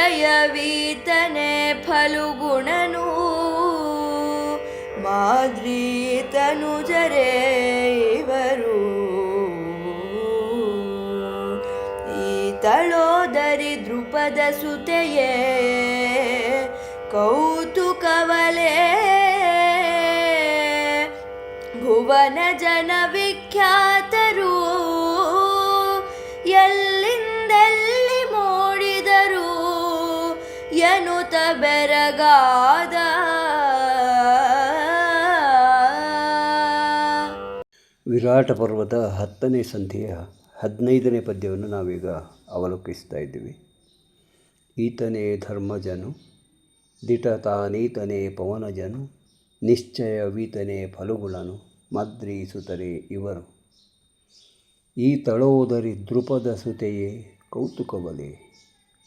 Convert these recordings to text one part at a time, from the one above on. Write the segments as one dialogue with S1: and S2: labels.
S1: ನಿಶ್ಚಯವೀತನೆ ಫಲುಗುಣನು ಮಾದ್ರಿ ತನುಜರೇ ಇವರು. ಈತಳೋದರಿ ದ್ರುಪದ ಸುತೆಯೇ ಕೌತುಕವಲೇ ಭುವನ ಜನ ವಿಖ್ಯಾತರು ಎಲ್ಲಿಂದೆಲ್ಲಿ ಮೂಡಿದರು ಎನ್ನುತ್ತ ಬೆರಗಾದ.
S2: ವಿರಾಟ ಪರ್ವದ 10ನೇ ಸಂಧಿಯ 15ನೇ ಪದ್ಯವನ್ನು ನಾವೀಗ ಅವಲೋಕಿಸ್ತಾ ಇದ್ದೀವಿ. ಈತನೇ ಧರ್ಮಜನು ದಿಟತಾನೀತನೇ ಪವನಜನು ನಿಶ್ಚಯವೀತನೇ ಫಲುಗುಣನು ಮದ್ರಿ ಸುತರೆ ಇವರು. ಈ ತಳೋದರಿ ದ್ರುಪದ ಸುತೆಯೇ ಕೌತುಕವಲೇ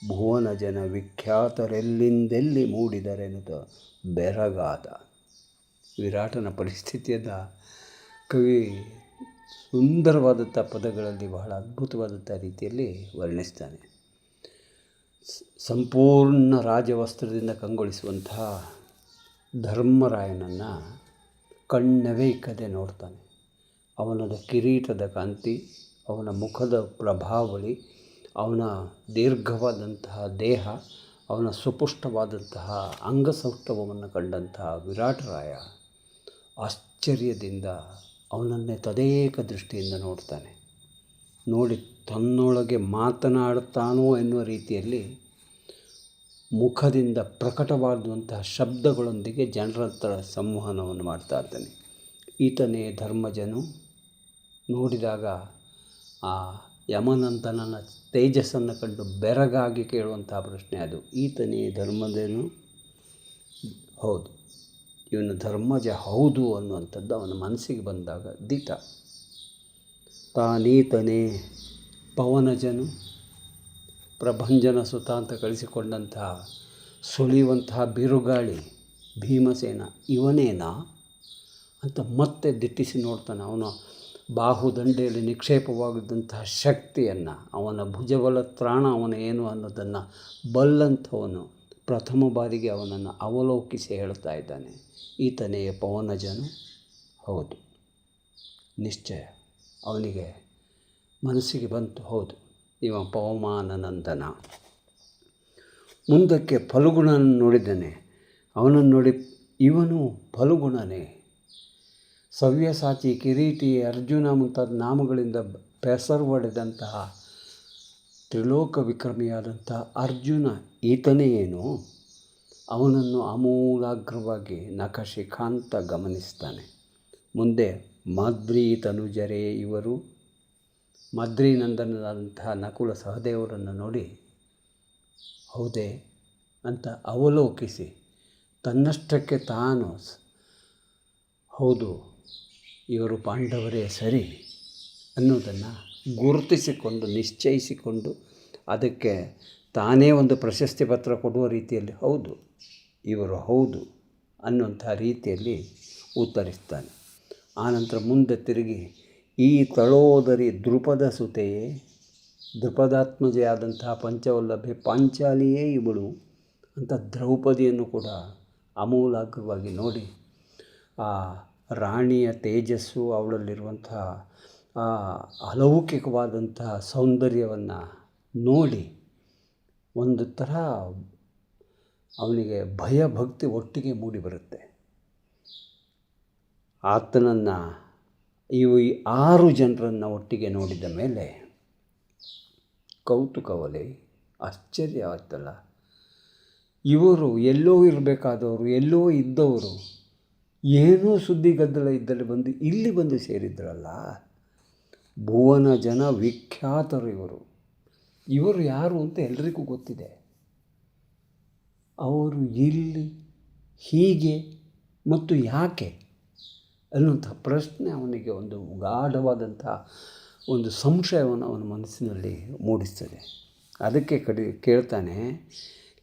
S2: ಭುವನ ಜನ ವಿಖ್ಯಾತರೆಲ್ಲಿಂದೆಲ್ಲಿ ಮೂಡಿದರೆನುತ ಬೆರಗಾದ. ವಿರಾಟನ ಪರಿಸ್ಥಿತಿಯನ್ನು ಕವಿ ಸುಂದರವಾದಂಥ ಪದಗಳಲ್ಲಿ ಬಹಳ ಅದ್ಭುತವಾದಂಥ ರೀತಿಯಲ್ಲಿ ವರ್ಣಿಸ್ತಾನೆ. ಸಂಪೂರ್ಣ ರಾಜವಸ್ತ್ರದಿಂದ ಕಂಗೊಳಿಸುವಂತಹ ಧರ್ಮರಾಯನನ್ನು ಕಣ್ಣವೇ ಇಕ್ಕದೆ ನೋಡ್ತಾನೆ. ಅವನದ ಕಿರೀಟದ ಕಾಂತಿ, ಅವನ ಮುಖದ ಪ್ರಭಾವಳಿ, ಅವನ ದೀರ್ಘವಾದಂತಹ ದೇಹ, ಅವನ ಸುಪುಷ್ಟವಾದಂತಹ ಅಂಗಸೌಷ್ಠವವನ್ನು ಕಂಡಂತಹ ವಿರಾಟರಾಯ ಆಶ್ಚರ್ಯದಿಂದ ಅವನನ್ನೇ ತದೇಕ ದೃಷ್ಟಿಯಿಂದ ನೋಡ್ತಾನೆ. ನೋಡಿ ತನ್ನೊಳಗೆ ಮಾತನಾಡುತ್ತಾನೋ ಎನ್ನುವ ರೀತಿಯಲ್ಲಿ ಮುಖದಿಂದ ಪ್ರಕಟವಾದಂತಹ ಶಬ್ದಗಳೊಂದಿಗೆ ಜನರ ಹತ್ರ ಸಂವಹನವನ್ನು ಮಾಡ್ತಾ ಇದ್ದಾನೆ. ಈತನೇ ಧರ್ಮಜನು. ನೋಡಿದಾಗ ಆ ಯಮನಂತನನ ತೇಜಸ್ಸನ್ನು ಕಂಡು ಬೆರಗಾಗಿ ಕೇಳುವಂತಹ ಪ್ರಶ್ನೆ ಅದು. ಈತನೇ ಧರ್ಮಜನು? ಹೌದು, ಇವನು ಧರ್ಮಜ ಹೌದು ಅನ್ನುವಂಥದ್ದು ಅವನ ಮನಸ್ಸಿಗೆ ಬಂದಾಗ ದಿಟ. ತಾನೀತನೇ ಪವನಜನು, ಪ್ರಭಂಜನ ಸುತ ಅಂತ ಕಳಿಸಿಕೊಂಡಂತಹ ಸುಳಿಯುವಂತಹ ಬಿರುಗಾಳಿ ಭೀಮಸೇನ ಇವನೇನಾ ಅಂತ ಮತ್ತೆ ದಿಟ್ಟಿಸಿ ನೋಡ್ತಾನೆ. ಅವನ ಬಾಹುದಂಡೆಯಲ್ಲಿ ನಿಕ್ಷೇಪವಾಗಿದ್ದಂತಹ ಶಕ್ತಿಯನ್ನು, ಅವನ ಭುಜಬಲ ತ್ರಾಣ ಅವನ ಏನು ಅನ್ನೋದನ್ನು ಬಲ್ಲಂಥವನು ಪ್ರಥಮ ಬಾರಿಗೆ ಅವನನ್ನು ಅವಲೋಕಿಸಿ ಹೇಳ್ತಾ ಇದ್ದಾನೆ. ಈತನೇ ಪವನಜನು? ಹೌದು, ನಿಶ್ಚಯ. ಅವನಿಗೆ ಮನಸ್ಸಿಗೆ ಬಂತು, ಹೌದು ಇವ ಪವಮಾನನಂದನ. ಮುಂದಕ್ಕೆ ಫಲುಗುಣನನ್ನು ನೋಡಿದ್ದಾನೆ. ಅವನನ್ನು ನೋಡಿ ಇವನು ಫಲುಗುಣನೇ. ಸವ್ಯಸಾಚಿ, ಕಿರೀಟಿ, ಅರ್ಜುನ ಮುಂತಾದ ನಾಮಗಳಿಂದ ಪೆಸರ್ವಡೆದಂತಹ ತ್ರಿಲೋಕ ವಿಕ್ರಮಿಯಾದಂಥ ಅರ್ಜುನ ಈತನೇ ಏನು? ಅವನನ್ನು ಆಮೂಲಾಗ್ರವಾಗಿ ನಖಶಿಖಾಂತ ಗಮನಿಸ್ತಾನೆ. ಮುಂದೆ ಮಾದ್ರಿ ತನುಜರೇ ಇವರು, ಮಾದ್ರಿ ನಂದನದಂತಹ ನಕುಲ ಸಹದೇವರನ್ನು ನೋಡಿ ಹೌದೇ ಅಂತ ಅವಲೋಕಿಸಿ ತನ್ನಷ್ಟಕ್ಕೆ ತಾನು ಹೌದು ಇವರು ಪಾಂಡವರೇ ಸರಿ ಅನ್ನೋದನ್ನು ಗುರುತಿಸಿಕೊಂಡು ನಿಶ್ಚಯಿಸಿಕೊಂಡು ಅದಕ್ಕೆ ತಾನೇ ಒಂದು ಪ್ರಶಸ್ತಿ ಪತ್ರ ಕೊಡುವ ರೀತಿಯಲ್ಲಿ ಹೌದು ಇವರು ಹೌದು ಅನ್ನುವಂಥ ರೀತಿಯಲ್ಲಿ ಉತ್ತರಿಸ್ತಾನೆ. ಆನಂತರ ಮುಂದೆ ತಿರುಗಿ ಈ ತಳೋದರಿ ದ್ರುಪದ ಸುತೆಯೇ, ದ್ರುಪದಾತ್ಮಜೆಯಾದಂತಹ ಪಂಚವಲ್ಲಭೆ ಪಾಂಚಾಲಿಯೇ ಇವಳು ಅಂತ ದ್ರೌಪದಿಯನ್ನು ಕೂಡ ಆಮೂಲಾಗ್ರವಾಗಿ ನೋಡಿ ಆ ರಾಣಿಯ ತೇಜಸ್ಸು, ಅವಳಲ್ಲಿರುವಂತಹ ಆ ಅಲೌಕಿಕವಾದಂತಹ ಸೌಂದರ್ಯವನ್ನು ನೋಡಿ ಒಂದು ಥರ ಅವನಿಗೆ ಭಯ ಭಕ್ತಿ ಒಟ್ಟಿಗೆ ಮೂಡಿ ಬರುತ್ತೆ. ಆತನನ್ನು ಈ 6 ಜನರನ್ನು ಒಟ್ಟಿಗೆ ನೋಡಿದ ಮೇಲೆ ಕೌತುಕವಲೇ, ಆಶ್ಚರ್ಯ ಆಯ್ತಲ್ಲ. ಇವರು ಎಲ್ಲೋ ಇರಬೇಕಾದವರು, ಎಲ್ಲೋ ಇದ್ದವರು, ಏನೂ ಸುದ್ದಿ ಗದ್ದಲ ಇದ್ದಲ್ಲಿ ಬಂದು ಇಲ್ಲಿ ಬಂದು ಸೇರಿದ್ರಲ್ಲ. ಭುವನ ಜನ ವಿಖ್ಯಾತರು ಇವರು ಯಾರು ಅಂತ ಎಲ್ರಿಗೂ ಗೊತ್ತಿದೆ. ಅವರು ಇಲ್ಲಿ ಹೀಗೆ ಮತ್ತು ಯಾಕೆ ಅನ್ನುವಂಥ ಪ್ರಶ್ನೆ ಅವನಿಗೆ ಒಂದು ಗಾಢವಾದಂಥ ಒಂದು ಸಂಶಯವನ್ನು ಅವನ ಮನಸ್ಸಿನಲ್ಲಿ ಮೂಡಿಸ್ತದೆ. ಅದಕ್ಕೆ ಕೇಳ್ತಾನೆ,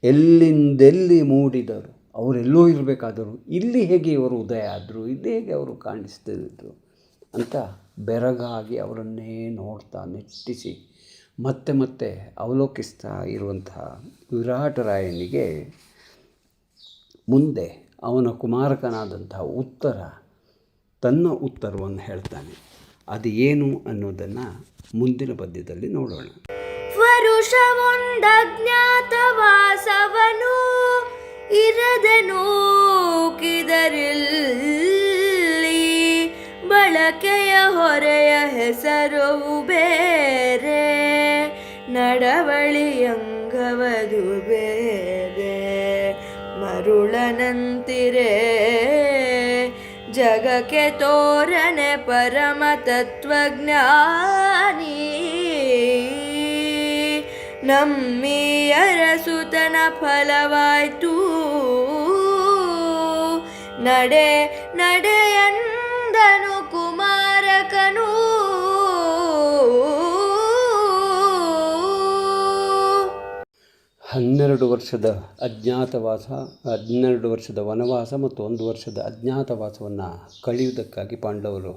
S2: ಎಲ್ಲಿಂದೆಲ್ಲಿ ಮೂಡಿದರು, ಅವರೆಲ್ಲೋ ಇರಬೇಕಾದರು, ಇಲ್ಲಿ ಹೇಗೆ ಇವರು ಉದಯ ಆದರು, ಇಲ್ಲಿ ಹೇಗೆ ಅವರು ಕಾಣಿಸ್ತಿದ್ರು ಅಂತ ಬೆರಗಾಗಿ ಅವರನ್ನೇ ನೋಡ್ತಾ ನಿಟ್ಟಿಸಿ ಮತ್ತೆ ಮತ್ತೆ ಅವಲೋಕಿಸ್ತಾ ಇರುವಂತಹ ವಿರಾಟರಾಯನಿಗೆ ಮುಂದೆ ಅವನ ಕುಮಾರಕನಾದಂತಹ ತನ್ನ ಉತ್ತರವನ್ನು ಹೇಳ್ತಾನೆ. ಅದು ಏನು ಅನ್ನೋದನ್ನು ಮುಂದಿನ ಪದ್ಯದಲ್ಲಿ ನೋಡೋಣ.
S1: ವರುಷವೊಂದಜ್ಞಾತವಾಸವನು ಇರದೆನು ಕಿದರಿಲ್ಲಿ, ಬಳಕೆಯ ಹೊರೆಯ ಹೆಸರು ಬೇರೆ, ನಡವಳಿಯಂಗವದು ಬೇರೆ. ಮರುಳನಂತಿರೆ ಜಗಕ್ಕೆ ತೋರನೆ ಪರಮ ತತ್ವಜ್ಞಾನಿ, ನಮ್ಮೀಯರ ಸುತನ ಫಲವಾಯ್ತು ನಡೆ ನಡೆಯಂದನು ಕುಮಾರಕನು.
S2: ಹನ್ನೆರಡು ವರ್ಷದ ವನವಾಸ ಮತ್ತು 1 ವರ್ಷದ ಅಜ್ಞಾತವಾಸವನ್ನು ಕಳೆಯುವುದಕ್ಕಾಗಿ ಪಾಂಡವರು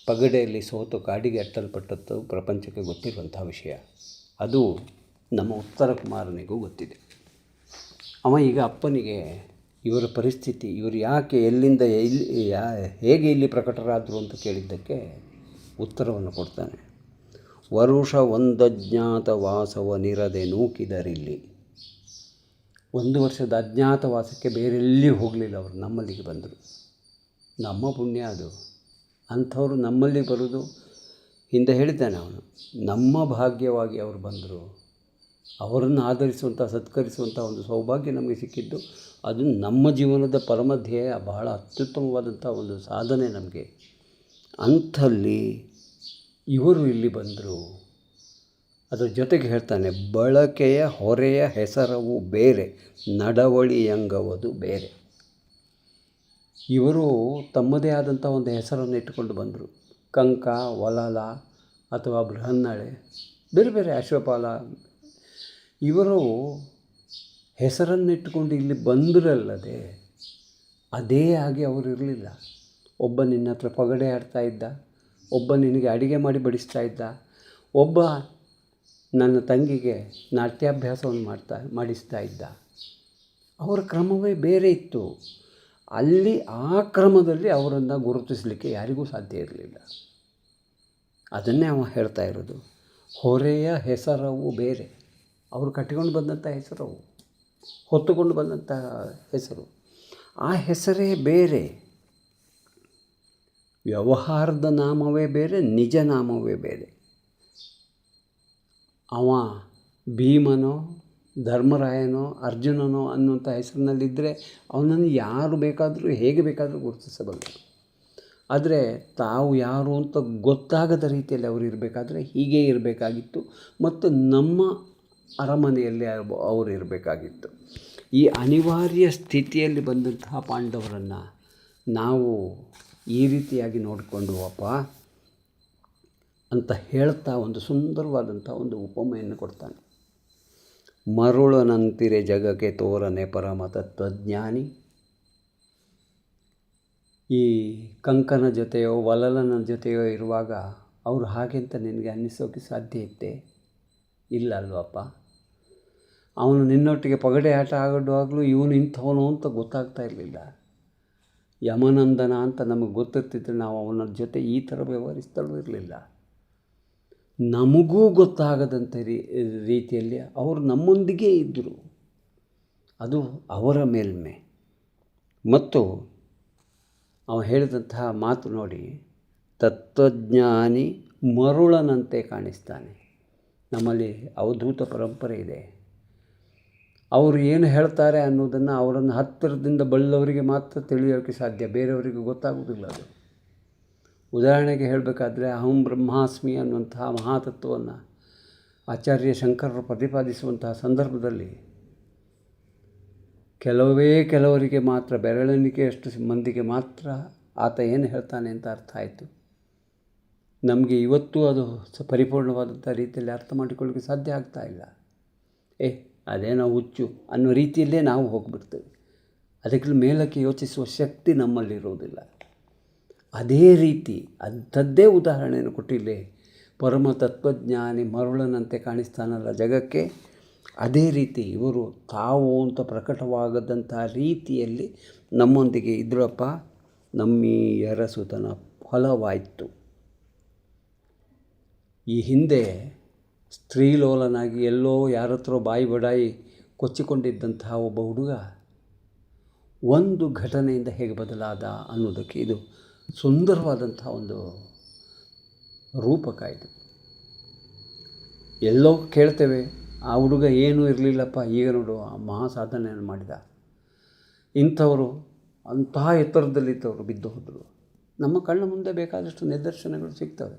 S2: ಪಗಡೆಯಲ್ಲಿ ಸೋತು ಕಾಡಿಗೆ ಅಟ್ಟಲ್ಪಟ್ಟದ್ದು ಪ್ರಪಂಚಕ್ಕೆ ಗೊತ್ತಿರುವಂಥ ವಿಷಯ. ಅದು ನಮ್ಮ ಉತ್ತರ ಕುಮಾರನಿಗೂ ಗೊತ್ತಿದೆ. ಅವ ಈಗ ಅಪ್ಪನಿಗೆ ಇವರ ಪರಿಸ್ಥಿತಿ, ಇವರು ಯಾಕೆ ಎಲ್ಲಿಂದ ಹೇಗೆ ಇಲ್ಲಿ ಪ್ರಕಟರಾದರು ಅಂತ ಕೇಳಿದ್ದಕ್ಕೆ ಉತ್ತರವನ್ನು ಕೊಡ್ತಾನೆ. ವರುಷ ಒಂದಜ್ಞಾತವಾಸವನಿರದೆ ನೂಕಿದರಿಲ್ಲಿ. 1 ವರ್ಷದ ಅಜ್ಞಾತವಾಸಕ್ಕೆ ಬೇರೆಲ್ಲಿ ಹೋಗಲಿಲ್ಲ ಅವರು, ನಮ್ಮಲ್ಲಿಗೆ ಬಂದರು. ನಮ್ಮ ಪುಣ್ಯ ಅದು. ಅಂಥವರು ನಮ್ಮಲ್ಲಿ ಬರೋದು, ಹಿಂದೆ ಹೇಳಿದ್ದಾನೆ ಅವನು, ನಮ್ಮ ಭಾಗ್ಯವಾಗಿ ಅವರು ಬಂದರು. ಅವರನ್ನು ಆಧರಿಸುವಂಥ ಸತ್ಕರಿಸುವಂಥ ಒಂದು ಸೌಭಾಗ್ಯ ನಮಗೆ ಸಿಕ್ಕಿದ್ದು, ಅದು ನಮ್ಮ ಜೀವನದ ಪರಮ ಧ್ಯೇಯ, ಬಹಳ ಅತ್ಯುತ್ತಮವಾದಂಥ ಒಂದು ಸಾಧನೆ ನಮಗೆ. ಅಂಥಲ್ಲಿ ಇವರು ಇಲ್ಲಿ ಬಂದರು. ಅದರ ಜೊತೆಗೆ ಹೇಳ್ತಾನೆ, ಬಳಕೆಯ ಹೊರೆಯ ಹೆಸರವು ಬೇರೆ, ನಡವಳಿಯಂಗವದು ಬೇರೆ. ಇವರು ತಮ್ಮದೇ ಆದಂಥ ಒಂದು ಹೆಸರನ್ನು ಇಟ್ಟುಕೊಂಡು ಬಂದರು. ಕಂಕ, ವಲಲ ಅಥವಾ ಬೃಹನ್ನಳೆ, ಬೇರೆ ಬೇರೆ ಅಶ್ವಪಾಲ, ಇವರು ಹೆಸರನ್ನಿಟ್ಟುಕೊಂಡು ಇಲ್ಲಿ ಬಂದರಲ್ಲದೆ ಅದೇ ಆಗಿ ಅವರು ಇರಲಿಲ್ಲ. ಒಬ್ಬ ನಿನ್ನ ಹತ್ರ ಪಗಡೆ ಆಡ್ತಾ ಇದ್ದ, ಒಬ್ಬ ನಿನಗೆ ಅಡಿಗೆ ಮಾಡಿ ಬಡಿಸ್ತಾ ಇದ್ದ, ಒಬ್ಬ ನನ್ನ ತಂಗಿಗೆ ನಾಟ್ಯಾಭ್ಯಾಸವನ್ನು ಮಾಡಿಸ್ತಾ ಇದ್ದ. ಅವರ ಕ್ರಮವೇ ಬೇರೆ ಇತ್ತು. ಅಲ್ಲಿ ಆ ಕ್ರಮದಲ್ಲಿ ಅವರನ್ನು ಗುರುತಿಸಲಿಕ್ಕೆ ಯಾರಿಗೂ ಸಾಧ್ಯ ಇರಲಿಲ್ಲ. ಅದನ್ನೇ ಅವ ಹೇಳ್ತಾ ಇರೋದು. ಹೊರೆಯ ಹೆಸರವು ಬೇರೆ, ಅವರು ಕಟ್ಟಿಕೊಂಡು ಬಂದಂಥ ಹೆಸರವು, ಹೊತ್ತುಕೊಂಡು ಬಂದಂಥ ಹೆಸರು, ಆ ಹೆಸರೇ ಬೇರೆ. ವ್ಯವಹಾರದ ನಾಮವೇ ಬೇರೆ, ನಿಜ ನಾಮವೇ ಬೇರೆ. ಅವ ಭೀಮನೋ ಧರ್ಮರಾಯನೋ ಅರ್ಜುನನೋ ಅನ್ನುವಂಥ ಹೆಸರಿನಲ್ಲಿದ್ದರೆ ಅವನನ್ನು ಯಾರು ಬೇಕಾದರೂ ಹೇಗೆ ಬೇಕಾದರೂ ಗುರುತಿಸಬಲ್ಲರು. ಆದರೆ ತಾವು ಯಾರು ಅಂತ ಗೊತ್ತಾಗದ ರೀತಿಯಲ್ಲಿ ಅವರು ಇರಬೇಕಾದ್ರೆ ಹೀಗೆ ಇರಬೇಕಾಗಿತ್ತು, ಮತ್ತು ನಮ್ಮ ಅರಮನೆಯಲ್ಲಿ ಅವರು ಇರಬೇಕಾಗಿತ್ತು. ಈ ಅನಿವಾರ್ಯ ಸ್ಥಿತಿಯಲ್ಲಿ ಬಂದಂತಹ ಪಾಂಡವರನ್ನು ನಾವು ಈ ರೀತಿಯಾಗಿ ನೋಡಿಕೊಂಡುವಪ್ಪ ಅಂತ ಹೇಳ್ತಾ ಒಂದು ಸುಂದರವಾದಂಥ ಒಂದು ಉಪಮೆಯನ್ನು ಕೊಡ್ತಾನೆ. ಮರುಳನಂತಿರೆ ಜಗಕ್ಕೆ ತೋರನೆ ಪರಮ ತತ್ವಜ್ಞಾನಿ. ಈ ಕಂಕನ ಜೊತೆಯೋ ವಲಲನ ಜೊತೆಯೋ ಇರುವಾಗ ಅವರು ಹಾಗೆ ಅಂತ ನಿನಗೆ ಅನ್ನಿಸೋಕ್ಕೆ ಸಾಧ್ಯ ಇತ್ತೆ? ಇಲ್ಲ ಅಲ್ವಪ್ಪ. ಅವನು ನಿನ್ನೊಟ್ಟಿಗೆ ಪಗಡೆ ಆಟ ಆಡುವಾಗಲೂ ಇವನು ಇಂಥವನು ಅಂತ ಗೊತ್ತಾಗ್ತಾ ಇರಲಿಲ್ಲ. ಯಮನಂದನ ಅಂತ ನಮಗೆ ಗೊತ್ತಿರ್ತಿದ್ರೆ ನಾವು ಅವನ ಜೊತೆ ಈ ಥರ ವ್ಯವಹರಿಸ್ತಲೂ ಇರಲಿಲ್ಲ. ನಮಗೂ ಗೊತ್ತಾಗದಂಥ ರೀತಿಯಲ್ಲಿ ಅವರು ನಮ್ಮೊಂದಿಗೆ ಇದ್ದರು. ಅದು ಅವರ ಮೇಲ್ಮೆ. ಮತ್ತು ಅವ ಹೇಳಿದಂತಹ ಮಾತು ನೋಡಿ, ತತ್ವಜ್ಞಾನಿ ಮರುಳನಂತೆ ಕಾಣಿಸ್ತಾನೆ. ನಮ್ಮಲ್ಲಿ ಅವಧೂತ ಪರಂಪರೆ ಇದೆ. ಅವರು ಏನು ಹೇಳ್ತಾರೆ ಅನ್ನೋದನ್ನು ಅವರನ್ನು ಹತ್ತಿರದಿಂದ ಬಲ್ಲವರಿಗೆ ಮಾತ್ರ ತಿಳಿಯೋಕ್ಕೆ ಸಾಧ್ಯ, ಬೇರೆಯವರಿಗೆ ಗೊತ್ತಾಗೋದಿಲ್ಲ ಅದು. ಉದಾಹರಣೆಗೆ ಹೇಳಬೇಕಾದ್ರೆ ಅಹಂ ಬ್ರಹ್ಮಾಸ್ಮಿ ಅನ್ನುವಂತಹ ಮಹಾತತ್ವವನ್ನು ಆಚಾರ್ಯ ಶಂಕರರು ಪ್ರತಿಪಾದಿಸುವಂತಹ ಸಂದರ್ಭದಲ್ಲಿ ಕೆಲವರಿಗೆ ಮಾತ್ರ, ಬೆರಳೆಣಿಕೆಯಷ್ಟು ಮಂದಿಗೆ ಮಾತ್ರ ಆತ ಏನು ಹೇಳ್ತಾನೆ ಅಂತ ಅರ್ಥ ಆಯಿತು. ನಮಗೆ ಇವತ್ತು ಅದು ಪರಿಪೂರ್ಣವಾದಂಥ ರೀತಿಯಲ್ಲಿ ಅರ್ಥ ಮಾಡಿಕೊಳ್ಳೋಕ್ಕೆ ಸಾಧ್ಯ ಆಗ್ತಾ ಇಲ್ಲ. ಅದೇನೋ ಹುಚ್ಚು ಅನ್ನೋ ರೀತಿಯಲ್ಲೇ ನಾವು ಹೋಗಿಬಿಡ್ತೇವೆ. ಅದಕ್ಕೆ ಮೇಲಕ್ಕೆ ಯೋಚಿಸುವ ಶಕ್ತಿ ನಮ್ಮಲ್ಲಿರೋದಿಲ್ಲ. ಅದೇ ರೀತಿ ಅಂಥದ್ದೇ ಉದಾಹರಣೆಯನ್ನು ಕೊಟ್ಟಿಲ್ಲಿ ಪರಮ ತತ್ವಜ್ಞಾನಿ ಮರುಳನಂತೆ ಕಾಣಿಸ್ತಾನಲ್ಲ ಜಗಕ್ಕೆ, ಅದೇ ರೀತಿ ಇವರು ತಾವು ಅಂತ ಪ್ರಕಟವಾಗದಂಥ ರೀತಿಯಲ್ಲಿ ನಮ್ಮೊಂದಿಗೆ ಇದ್ರಪ್ಪ. ನಮ್ಮೀ ಅರಸುತನ ಫಲವಾಯಿತು. ಈ ಹಿಂದೆ ಸ್ತ್ರೀಲೋಲನಾಗಿ ಎಲ್ಲೋ ಯಾರ ಹತ್ರ ಬಾಯಿ ಬಡಾಯಿ ಕೊಚ್ಚಿಕೊಂಡಿದ್ದಂತಹ ಒಬ್ಬ ಹುಡುಗ ಒಂದು ಘಟನೆಯಿಂದ ಹೇಗೆ ಬದಲಾದ ಅನ್ನೋದಕ್ಕೆ ಇದು ಸುಂದರವಾದಂಥ ಒಂದು ರೂಪಕ. ಇದು ಎಲ್ಲೋ ಕೇಳ್ತೇವೆ, ಆ ಹುಡುಗ ಏನೂ ಇರಲಿಲ್ಲಪ್ಪ, ಈಗ ನೋಡು ಮಹಾ ಸಾಧನೆಯನ್ನು ಮಾಡಿದ. ಇಂಥವರು ಅಂತಹ ಎತ್ತರದಲ್ಲಿದ್ದವರು ಬಿದ್ದು ಹೋದರು. ನಮ್ಮ ಕಣ್ಣ ಮುಂದೆ ಬೇಕಾದಷ್ಟು ನಿದರ್ಶನಗಳು ಸಿಗ್ತವೆ.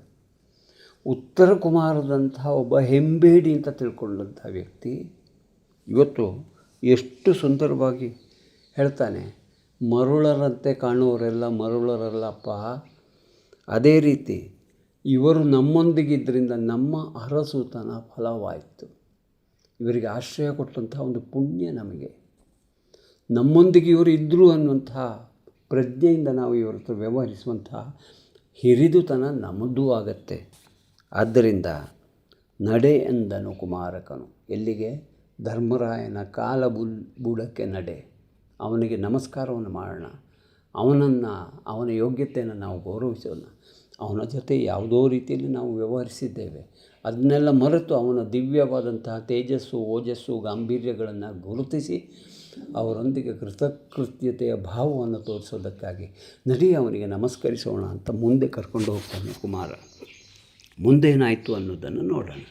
S2: ಉತ್ತರ ಕುಮಾರದಂಥ ಒಬ್ಬ ಹೆಂಬೇಡಿ ಅಂತ ತಿಳ್ಕೊಂಡಂಥ ವ್ಯಕ್ತಿ ಇವತ್ತು ಎಷ್ಟು ಸುಂದರವಾಗಿ ಹೇಳ್ತಾನೆ, ಮರುಳರಂತೆ ಕಾಣುವವರೆಲ್ಲ ಮರುಳರಲ್ಲಪ್ಪ. ಅದೇ ರೀತಿ ಇವರು ನಮ್ಮೊಂದಿಗಿದ್ದರಿಂದ ನಮ್ಮ ಅರಸುತನ ಫಲವಾಯಿತು. ಇವರಿಗೆ ಆಶ್ರಯ ಕೊಟ್ಟಂಥ ಒಂದು ಪುಣ್ಯ ನಮಗೆ. ನಮ್ಮೊಂದಿಗೆ ಇವರು ಇದ್ದರು ಅನ್ನುವಂಥ ಪ್ರಜ್ಞೆಯಿಂದ ನಾವು ಇವರ ಹತ್ರ ವ್ಯವಹರಿಸುವಂಥ ಹಿರಿದುತನ ನಮ್ಮದೂ ಆಗತ್ತೆ. ಆದ್ದರಿಂದ ನಡೆ ಎಂದನು ಕುಮಾರಕನು. ಎಲ್ಲಿಗೆ? ಧರ್ಮರಾಯನ ಕಾಲ ಬುಡಕ್ಕೆ ನಡೆ. ಅವನಿಗೆ ನಮಸ್ಕಾರವನ್ನು ಮಾಡೋಣ, ಅವನ ಯೋಗ್ಯತೆಯನ್ನು ನಾವು ಗೌರವಿಸೋಣ. ಅವನ ಜೊತೆ ಯಾವುದೋ ರೀತಿಯಲ್ಲಿ ನಾವು ವ್ಯವಹರಿಸಿದ್ದೇವೆ, ಅದನ್ನೆಲ್ಲ ಮರೆತು ಅವನ ದಿವ್ಯವಾದಂತಹ ತೇಜಸ್ಸು, ಓಜಸ್ಸು, ಗಾಂಭೀರ್ಯಗಳನ್ನು ಗುರುತಿಸಿ ಅವರೊಂದಿಗೆ ಕೃತಕೃತ್ಯತೆಯ ಭಾವವನ್ನು ತೋರಿಸೋದಕ್ಕಾಗಿ ನಡಿ ಅವನಿಗೆ ನಮಸ್ಕರಿಸೋಣ ಅಂತ ಮುಂದೆ ಕರ್ಕೊಂಡು ಹೋಗ್ತಾನೆ ಕುಮಾರ. ಮುಂದೇನಾಯಿತು ಅನ್ನೋದನ್ನು ನೋಡೋಣ.